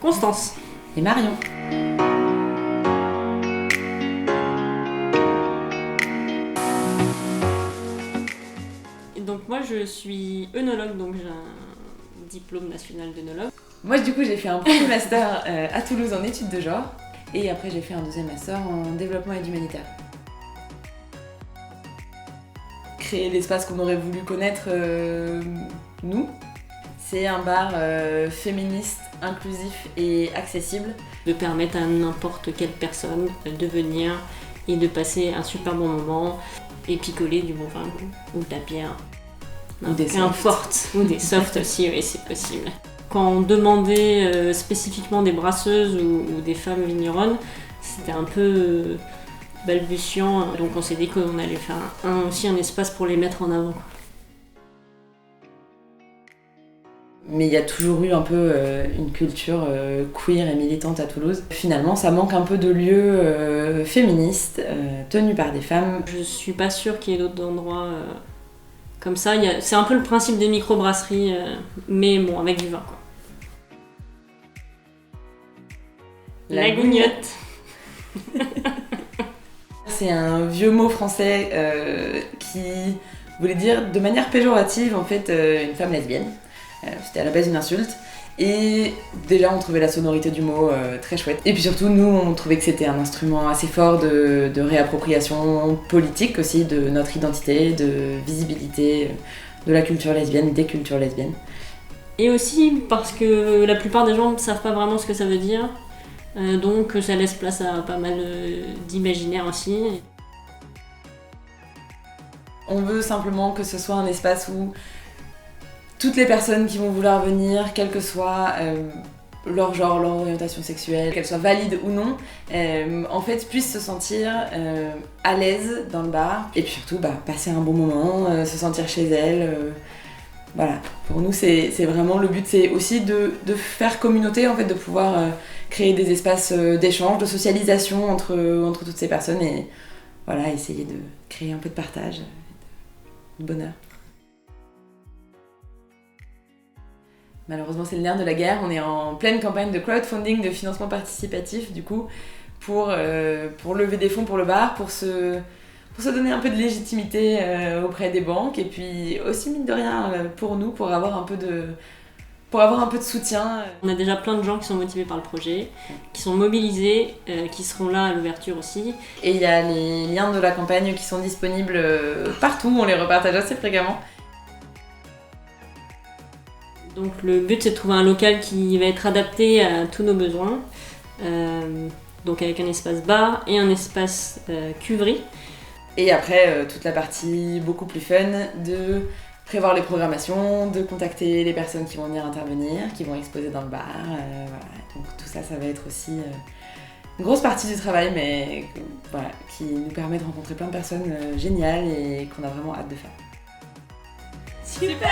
Constance. Et Marion. Et donc moi je suis œnologue, donc j'ai un diplôme national d'œnologue. Moi du coup j'ai fait un premier master à Toulouse en études de genre et après j'ai fait un deuxième master en développement aide humanitaire. Créer l'espace qu'on aurait voulu connaître nous, c'est un bar féministe, inclusif et accessible. De permettre à n'importe quelle personne de venir et de passer un super bon moment et picoler du bon vin ou de la bière. Ou des softs. Ou des softs aussi, oui, c'est possible. Quand on demandait spécifiquement des brasseuses ou des femmes vigneronnes, c'était un peu balbutiant, donc on s'est dit qu'on allait faire aussi un espace pour les mettre en avant. Mais il y a toujours eu un peu une culture queer et militante à Toulouse. Finalement, ça manque un peu de lieux féministes, tenus par des femmes. Je suis pas sûre qu'il y ait d'autres endroits comme ça. C'est un peu le principe des microbrasseries, mais bon, avec du vin, quoi. La gougnotte. C'est un vieux mot français qui voulait dire de manière péjorative en fait une femme lesbienne. C'était à la base une insulte. Et déjà on trouvait la sonorité du mot très chouette. Et puis surtout nous on trouvait que c'était un instrument assez fort de réappropriation politique aussi de notre identité, de visibilité de la culture lesbienne, des cultures lesbiennes. Et aussi parce que la plupart des gens ne savent pas vraiment ce que ça veut dire. Donc ça laisse place à pas mal d'imaginaire aussi. On veut simplement que ce soit un espace où toutes les personnes qui vont vouloir venir, quel que soit leur genre, leur orientation sexuelle, qu'elles soient valides ou non, en fait puissent se sentir à l'aise dans le bar et puis surtout passer un bon moment, se sentir chez elles. Voilà, pour nous c'est vraiment le but, c'est aussi de faire communauté, en fait, de pouvoir créer des espaces d'échange, de socialisation entre toutes ces personnes et voilà, essayer de créer un peu de partage, de bonheur. Malheureusement, c'est le nerf de la guerre. On est en pleine campagne de crowdfunding, de financement participatif, du coup, pour lever des fonds pour le bar, pour se donner un peu de légitimité auprès des banques, et puis aussi, mine de rien, pour nous, pour avoir un peu de soutien. On a déjà plein de gens qui sont motivés par le projet, qui sont mobilisés, qui seront là à l'ouverture aussi. Et il y a les liens de la campagne qui sont disponibles partout, on les repartage assez fréquemment. Donc le but c'est de trouver un local qui va être adapté à tous nos besoins, donc avec un espace bar et un espace cuverie. Et après toute la partie beaucoup plus fun de prévoir les programmations, de contacter les personnes qui vont venir intervenir, qui vont exposer dans le bar, voilà. Donc tout ça va être aussi une grosse partie du travail, mais voilà, qui nous permet de rencontrer plein de personnes géniales et qu'on a vraiment hâte de faire. Super.